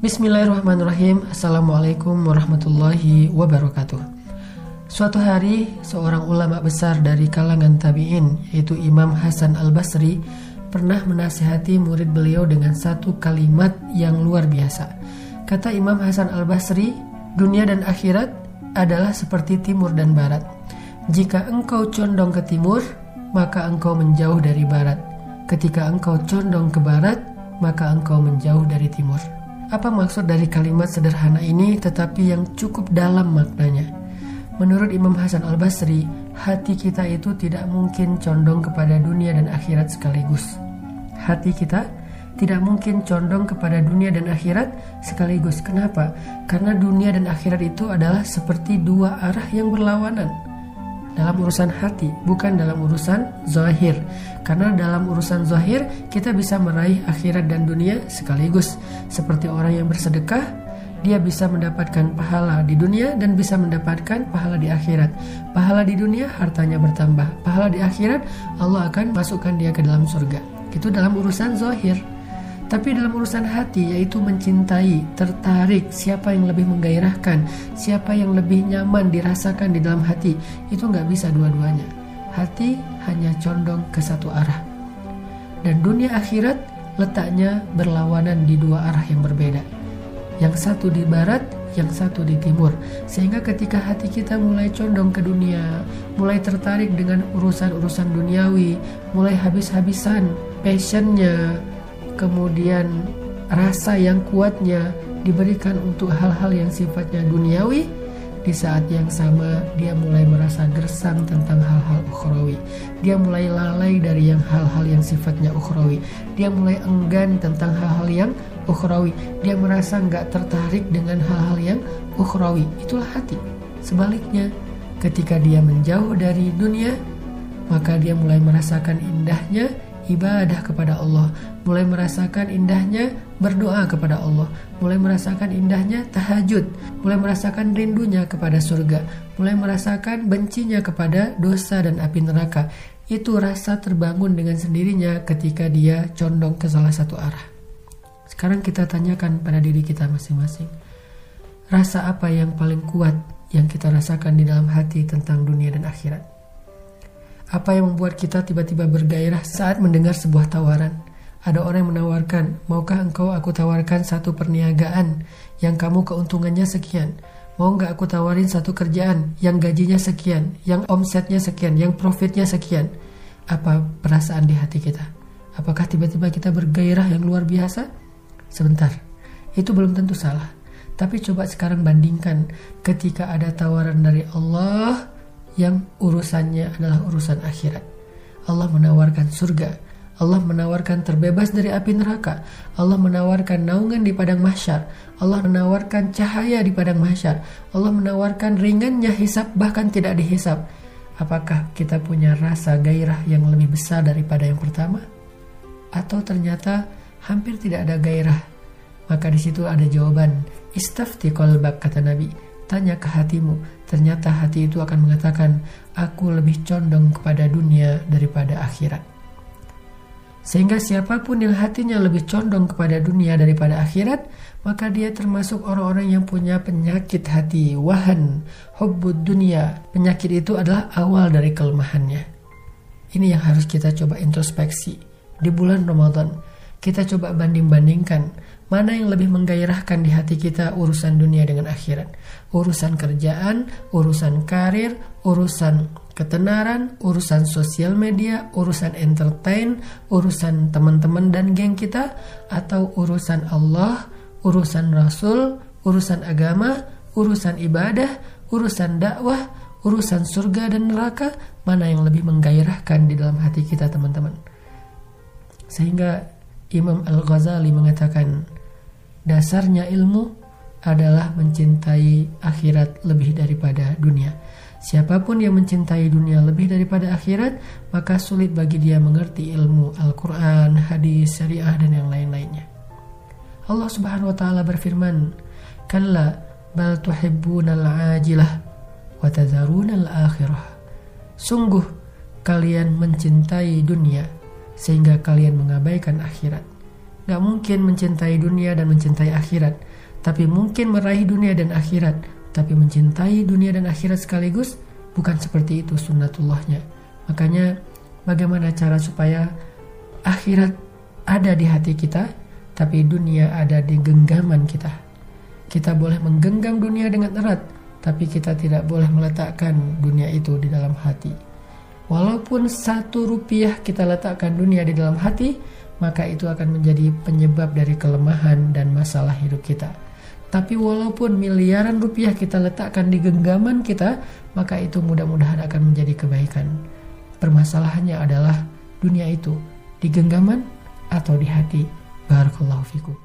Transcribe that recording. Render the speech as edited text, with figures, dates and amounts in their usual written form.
Bismillahirrahmanirrahim. Assalamualaikum warahmatullahi wabarakatuh. Suatu hari, seorang ulama besar dari kalangan tabi'in, yaitu Imam Hasan al-Basri, pernah menasihati murid beliau dengan satu kalimat yang luar biasa. Kata Imam Hasan al-Basri, dunia dan akhirat adalah seperti timur dan barat. Jika engkau condong ke timur, maka engkau menjauh dari barat. Ketika engkau condong ke barat, maka engkau menjauh dari timur. Apa maksud dari kalimat sederhana ini tetapi yang cukup dalam maknanya? Menurut Imam Hasan al-Basri, hati kita itu tidak mungkin condong kepada dunia dan akhirat sekaligus. Hati kita tidak mungkin condong kepada dunia dan akhirat sekaligus. Kenapa? Karena dunia dan akhirat itu adalah seperti dua arah yang berlawanan. Dalam urusan hati, bukan dalam urusan zahir. Karena dalam urusan zahir, kita bisa meraih akhirat dan dunia sekaligus. Seperti orang yang bersedekah, dia bisa mendapatkan pahala di dunia dan bisa mendapatkan pahala di akhirat. Pahala di dunia, hartanya bertambah. Pahala di akhirat, Allah akan masukkan dia ke dalam surga. Itu dalam urusan zahir. Tapi dalam urusan hati, yaitu mencintai, tertarik, siapa yang lebih menggairahkan, siapa yang lebih nyaman dirasakan di dalam hati, itu nggak bisa dua-duanya. Hati hanya condong ke satu arah. Dan dunia akhirat letaknya berlawanan di dua arah yang berbeda. Yang satu di barat, yang satu di timur. Sehingga ketika hati kita mulai condong ke dunia, mulai tertarik dengan urusan-urusan duniawi, mulai habis-habisan passionnya, kemudian rasa yang kuatnya diberikan untuk hal-hal yang sifatnya duniawi, di saat yang sama dia mulai merasa gersang tentang hal-hal ukhrawi. Dia mulai lalai dari hal-hal yang sifatnya ukhrawi. Dia mulai enggan tentang hal-hal yang ukhrawi. Dia merasa nggak tertarik dengan hal-hal yang ukhrawi. Itulah hati. Sebaliknya, ketika dia menjauh dari dunia, maka dia mulai merasakan indahnya ibadah kepada Allah, mulai merasakan indahnya berdoa kepada Allah, mulai merasakan indahnya tahajud, mulai merasakan rindunya kepada surga, mulai merasakan bencinya kepada dosa dan api neraka. Itu rasa terbangun dengan sendirinya ketika dia condong ke salah satu arah. Sekarang kita tanyakan pada diri kita masing-masing, rasa apa yang paling kuat yang kita rasakan di dalam hati tentang dunia dan akhirat? Apa yang membuat kita tiba-tiba bergairah saat mendengar sebuah tawaran? Ada orang yang menawarkan, maukah engkau aku tawarkan satu perniagaan yang kamu keuntungannya sekian? Mau nggak aku tawarin satu kerjaan yang gajinya sekian, yang omsetnya sekian, yang profitnya sekian? Apa perasaan di hati kita? Apakah tiba-tiba kita bergairah yang luar biasa? Sebentar, itu belum tentu salah. Tapi coba sekarang bandingkan ketika ada tawaran dari Allah yang urusannya adalah urusan akhirat. Allah menawarkan surga, Allah menawarkan terbebas dari api neraka, Allah menawarkan naungan di padang mahsyar, Allah menawarkan cahaya di padang mahsyar, Allah menawarkan ringannya hisab bahkan tidak dihisab. Apakah kita punya rasa gairah yang lebih besar daripada yang pertama? Atau ternyata hampir tidak ada gairah? Maka di situ ada jawaban. Istafti qalbak, kata Nabi. Tanya ke hatimu. Ternyata hati itu akan mengatakan, aku lebih condong kepada dunia daripada akhirat. Sehingga siapapun yang hatinya lebih condong kepada dunia daripada akhirat, maka dia termasuk orang-orang yang punya penyakit hati, wahan, hubbud dunia. Penyakit itu adalah awal dari kelemahannya. Ini yang harus kita coba introspeksi. Di bulan Ramadan, kita coba banding-bandingkan mana yang lebih menggairahkan di hati kita, urusan dunia dengan akhirat. Urusan kerjaan, urusan karir, urusan ketenaran, urusan sosial media, urusan entertain, urusan teman-teman dan geng kita, atau urusan Allah, urusan Rasul, urusan agama, urusan ibadah, urusan dakwah, urusan surga dan neraka. Mana yang lebih menggairahkan di dalam hati kita, teman-teman? Sehingga Imam Al-Ghazali mengatakan, dasarnya ilmu adalah mencintai akhirat lebih daripada dunia. Siapapun yang mencintai dunia lebih daripada akhirat, maka sulit bagi dia mengerti ilmu Al-Quran, hadis, syariah, dan yang lain-lainnya. Allah Subhanahu wa ta'ala berfirman, kalla bal tuhibbunal ajilah wa tadharunal akhirah. Sungguh kalian mencintai dunia sehingga kalian mengabaikan akhirat. Gak mungkin mencintai dunia dan mencintai akhirat. tapi mungkin meraih dunia dan akhirat, tapi mencintai dunia dan akhirat sekaligus, bukan seperti itu sunnatullahnya. Makanya bagaimana cara supaya akhirat ada di hati kita, tapi dunia ada di genggaman kita. Kita boleh menggenggam dunia dengan erat, tapi kita tidak boleh meletakkan dunia itu di dalam hati. Walaupun 1 rupiah kita letakkan dunia di dalam hati, maka itu akan menjadi penyebab dari kelemahan dan masalah hidup kita. Tapi walaupun miliaran rupiah kita letakkan di genggaman kita, maka itu mudah-mudahan akan menjadi kebaikan. Permasalahannya adalah dunia itu di genggaman atau di hati. Barakallahu fikum.